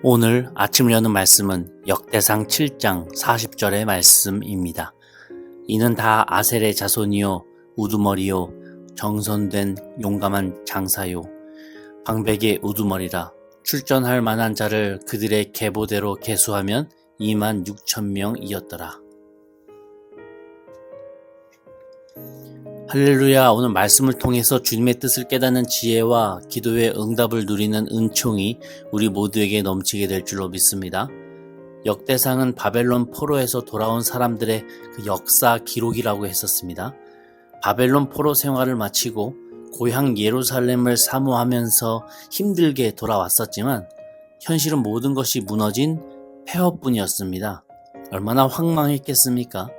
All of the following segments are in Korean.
오늘 아침을 여는 말씀은 역대상 7장 40절의 말씀입니다. 이는 다 아셀의 자손이요 우두머리요 정선된 용감한 장사요 방백의 우두머리라. 출전할 만한 자를 그들의 계보대로 계수하면 26,000명이었더라. 할렐루야. 오늘 말씀을 통해서 주님의 뜻을 깨닫는 지혜와 기도의 응답을 누리는 은총이 우리 모두에게 넘치게 될 줄로 믿습니다. 역대상은 바벨론 포로에서 돌아온 사람들의 그 역사 기록이라고 했었습니다. 바벨론 포로 생활을 마치고 고향 예루살렘을 사모하면서 힘들게 돌아왔었지만 현실은 모든 것이 무너진 폐허뿐이었습니다. 얼마나 황망했겠습니까?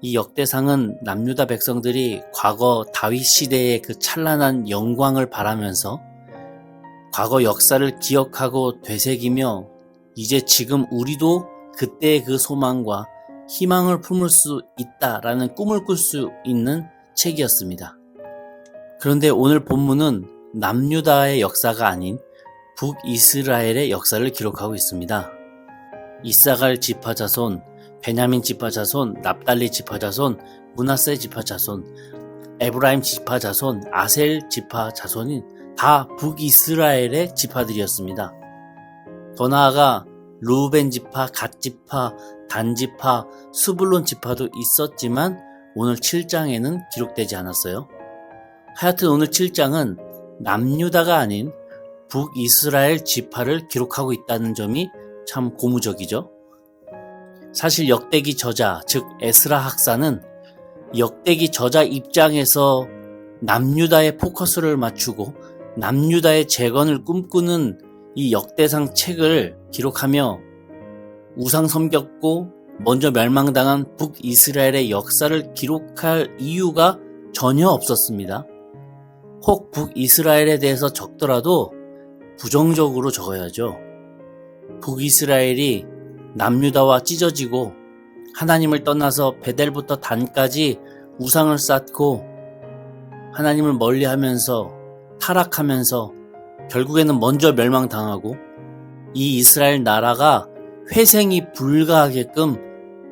이 역대상은 남유다 백성들이 과거 다윗 시대의 그 찬란한 영광을 바라면서 과거 역사를 기억하고 되새기며 이제 지금 우리도 그때의 그 소망과 희망을 품을 수 있다라는 꿈을 꿀 수 있는 책이었습니다. 그런데 오늘 본문은 남유다의 역사가 아닌 북이스라엘의 역사를 기록하고 있습니다. 이사갈 지파 자손, 베냐민 지파 자손, 납달리 지파 자손, 므낫세 지파 자손, 에브라임 지파 자손, 아셀 지파 자손이 다 북이스라엘의 지파들이었습니다. 더 나아가 루벤 지파, 갓 지파, 단 지파, 스불론 지파도 있었지만 오늘 7장에는 기록되지 않았어요. 하여튼 오늘 7장은 남유다가 아닌 북이스라엘 지파를 기록하고 있다는 점이 참 고무적이죠. 사실 역대기 저자, 즉 에스라 학사는 역대기 저자 입장에서 남유다의 포커스를 맞추고 남유다의 재건을 꿈꾸는 이 역대상 책을 기록하며 우상 섬겼고 먼저 멸망당한 북이스라엘의 역사를 기록할 이유가 전혀 없었습니다. 혹 북이스라엘에 대해서 적더라도 부정적으로 적어야죠. 북이스라엘이 남유다와 찢어지고 하나님을 떠나서 베델부터 단까지 우상을 쌓고 하나님을 멀리하면서 타락하면서 결국에는 먼저 멸망당하고 이 이스라엘 나라가 회생이 불가하게끔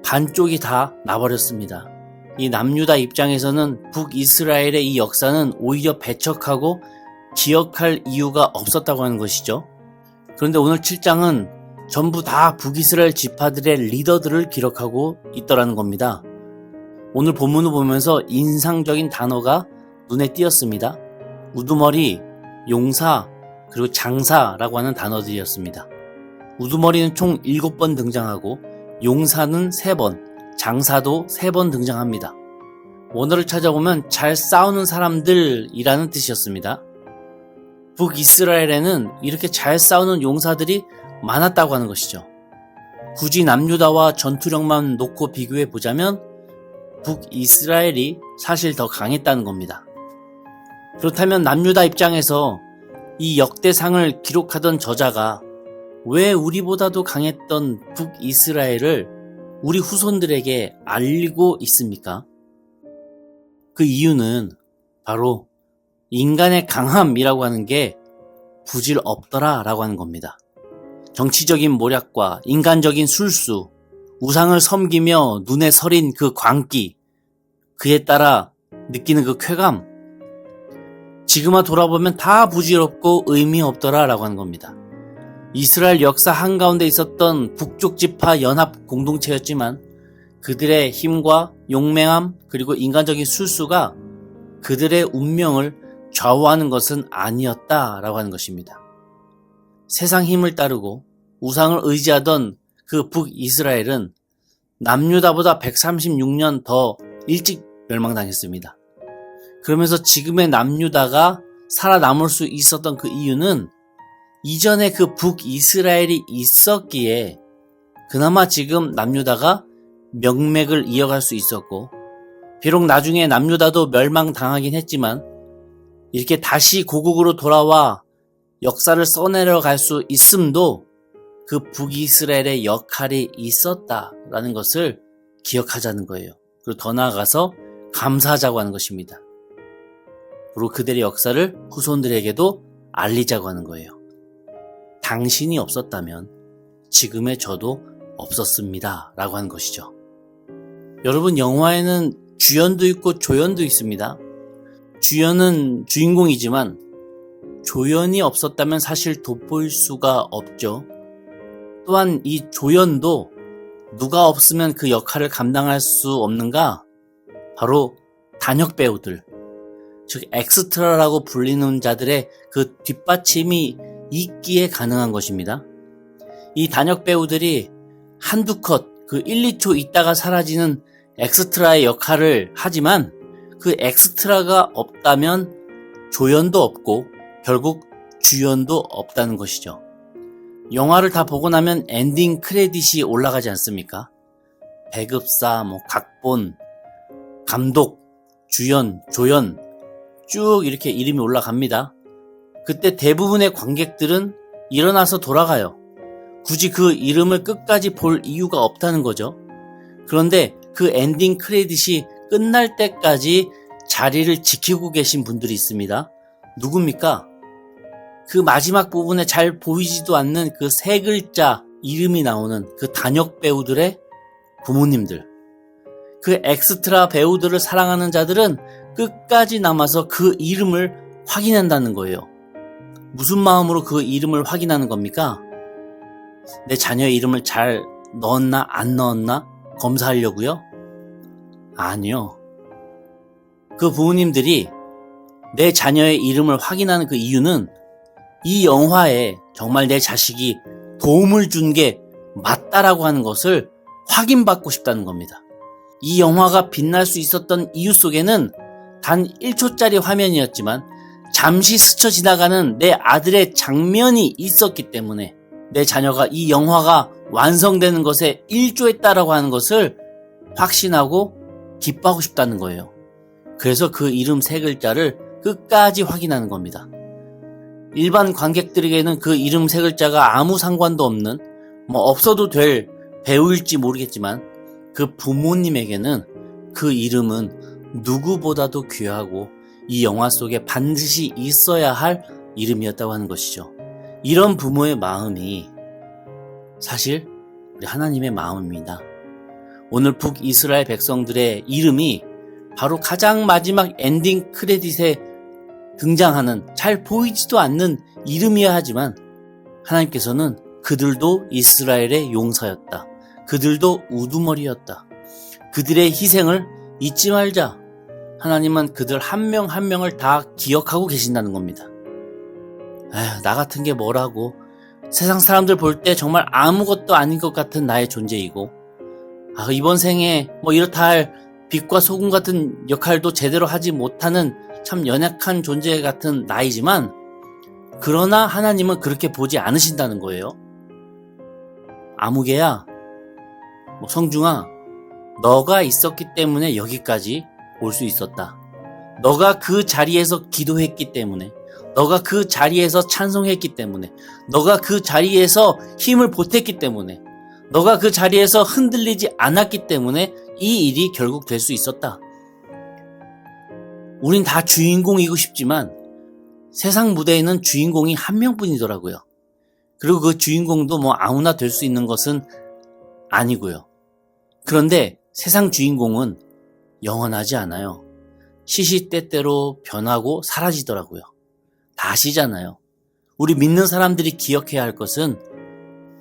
반쪽이 다 나버렸습니다. 이 남유다 입장에서는 북이스라엘의 이 역사는 오히려 배척하고 기억할 이유가 없었다고 하는 것이죠. 그런데 오늘 7장은 전부 다 북이스라엘 지파들의 리더들을 기록하고 있더라는 겁니다. 오늘 본문을 보면서 인상적인 단어가 눈에 띄었습니다. 우두머리, 용사, 그리고 장사라고 하는 단어들이었습니다. 우두머리는 총 7번 등장하고 용사는 3번, 장사도 3번 등장합니다. 원어를 찾아보면 잘 싸우는 사람들이라는 뜻이었습니다. 북이스라엘에는 이렇게 잘 싸우는 용사들이 많았다고 하는 것이죠. 굳이 남유다와 전투력만 놓고 비교해 보자면 북이스라엘이 사실 더 강했다는 겁니다. 그렇다면 남유다 입장에서 이 역대상을 기록하던 저자가 왜 우리보다도 강했던 북이스라엘을 우리 후손들에게 알리고 있습니까? 그 이유는 바로 인간의 강함이라고 하는 게 부질 없더라 라고 하는 겁니다. 정치적인 모략과 인간적인 술수, 우상을 섬기며 눈에 서린 그 광기, 그에 따라 느끼는 그 쾌감, 지금아 돌아보면 다 부질없고 의미 없더라 라고 하는 겁니다. 이스라엘 역사 한가운데 있었던 북쪽 지파 연합 공동체였지만 그들의 힘과 용맹함 그리고 인간적인 술수가 그들의 운명을 좌우하는 것은 아니었다라고 하는 것입니다. 세상 힘을 따르고 우상을 의지하던 그 북이스라엘은 남유다보다 136년 더 일찍 멸망당했습니다. 그러면서 지금의 남유다가 살아남을 수 있었던 그 이유는 이전에 그 북이스라엘이 있었기에 그나마 지금 남유다가 명맥을 이어갈 수 있었고, 비록 나중에 남유다도 멸망당하긴 했지만 이렇게 다시 고국으로 돌아와 역사를 써내려 갈 수 있음도 그 북이스라엘의 역할이 있었다라는 것을 기억하자는 거예요. 그리고 더 나아가서 감사하자고 하는 것입니다. 그리고 그들의 역사를 후손들에게도 알리자고 하는 거예요. 당신이 없었다면 지금의 저도 없었습니다. 라고 하는 것이죠. 여러분, 영화에는 주연도 있고 조연도 있습니다. 주연은 주인공이지만 조연이 없었다면 사실 돋보일 수가 없죠. 또한 이 조연도 누가 없으면 그 역할을 감당할 수 없는가? 바로 단역 배우들, 즉 엑스트라라고 불리는 자들의 그 뒷받침이 있기에 가능한 것입니다. 이 단역 배우들이 한두 컷, 그 1, 2초 있다가 사라지는 엑스트라의 역할을 하지만 그 엑스트라가 없다면 조연도 없고 결국 주연도 없다는 것이죠. 영화를 다 보고 나면 엔딩 크레딧이 올라가지 않습니까? 배급사, 각본, 감독, 주연, 조연 쭉 이렇게 이름이 올라갑니다. 그때 대부분의 관객들은 일어나서 돌아가요. 굳이 그 이름을 끝까지 볼 이유가 없다는 거죠. 그런데 그 엔딩 크레딧이 끝날 때까지 자리를 지키고 계신 분들이 있습니다. 누굽니까? 그 마지막 부분에 잘 보이지도 않는 그 세 글자 이름이 나오는 그 단역 배우들의 부모님들. 그 엑스트라 배우들을 사랑하는 자들은 끝까지 남아서 그 이름을 확인한다는 거예요. 무슨 마음으로 그 이름을 확인하는 겁니까? 내 자녀의 이름을 잘 넣었나 안 넣었나 검사하려고요? 아니요. 그 부모님들이 내 자녀의 이름을 확인하는 그 이유는 이 영화에 정말 내 자식이 도움을 준 게 맞다라고 하는 것을 확인받고 싶다는 겁니다. 이 영화가 빛날 수 있었던 이유 속에는 단 1초짜리 화면이었지만 잠시 스쳐 지나가는 내 아들의 장면이 있었기 때문에 내 자녀가 이 영화가 완성되는 것에 일조했다라고 하는 것을 확신하고 기뻐하고 싶다는 거예요. 그래서 그 이름 세 글자를 끝까지 확인하는 겁니다. 일반 관객들에게는 그 이름 세 글자가 아무 상관도 없는 없어도 될 배우일지 모르겠지만 그 부모님에게는 그 이름은 누구보다도 귀하고 이 영화 속에 반드시 있어야 할 이름이었다고 하는 것이죠. 이런 부모의 마음이 사실 우리 하나님의 마음입니다. 오늘 북이스라엘 백성들의 이름이 바로 가장 마지막 엔딩 크레딧에 등장하는 잘 보이지도 않는 이름이어야 하지만 하나님께서는 그들도 이스라엘의 용사였다. 그들도 우두머리였다. 그들의 희생을 잊지 말자. 하나님은 그들 한 명 한 명을 다 기억하고 계신다는 겁니다. 나 같은 게 뭐라고. 세상 사람들 볼 때 정말 아무것도 아닌 것 같은 나의 존재이고 이번 생에 이렇다 할 빛과 소금 같은 역할도 제대로 하지 못하는 참 연약한 존재 같은 나이지만 그러나 하나님은 그렇게 보지 않으신다는 거예요. 아무개야, 성중아, 너가 있었기 때문에 여기까지 올 수 있었다. 너가 그 자리에서 기도했기 때문에, 너가 그 자리에서 찬송했기 때문에, 너가 그 자리에서 힘을 보탰기 때문에, 너가 그 자리에서 흔들리지 않았기 때문에 이 일이 결국 될 수 있었다. 우린 다 주인공이고 싶지만 세상 무대에는 주인공이 한 명뿐이더라고요. 그리고 그 주인공도 아무나 될 수 있는 것은 아니고요. 그런데 세상 주인공은 영원하지 않아요. 시시때때로 변하고 사라지더라고요. 다시잖아요. 우리 믿는 사람들이 기억해야 할 것은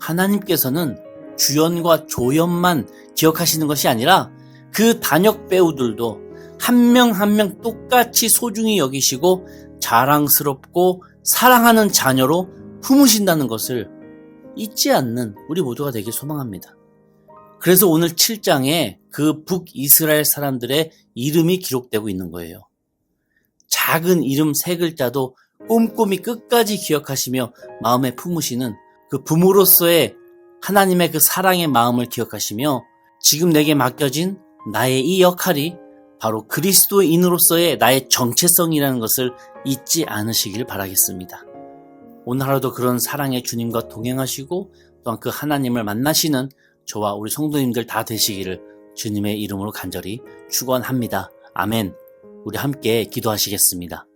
하나님께서는 주연과 조연만 기억하시는 것이 아니라 그 단역 배우들도 한 명 한 명 똑같이 소중히 여기시고 자랑스럽고 사랑하는 자녀로 품으신다는 것을 잊지 않는 우리 모두가 되길 소망합니다. 그래서 오늘 7장에 그 북이스라엘 사람들의 이름이 기록되고 있는 거예요. 작은 이름 세 글자도 꼼꼼히 끝까지 기억하시며 마음에 품으시는 그 부모로서의 하나님의 그 사랑의 마음을 기억하시며 지금 내게 맡겨진 나의 이 역할이 바로 그리스도인으로서의 나의 정체성이라는 것을 잊지 않으시길 바라겠습니다. 오늘 하루도 그런 사랑의 주님과 동행하시고 또한 그 하나님을 만나시는 저와 우리 성도님들 다 되시기를 주님의 이름으로 간절히 축원합니다. 아멘. 우리 함께 기도하시겠습니다.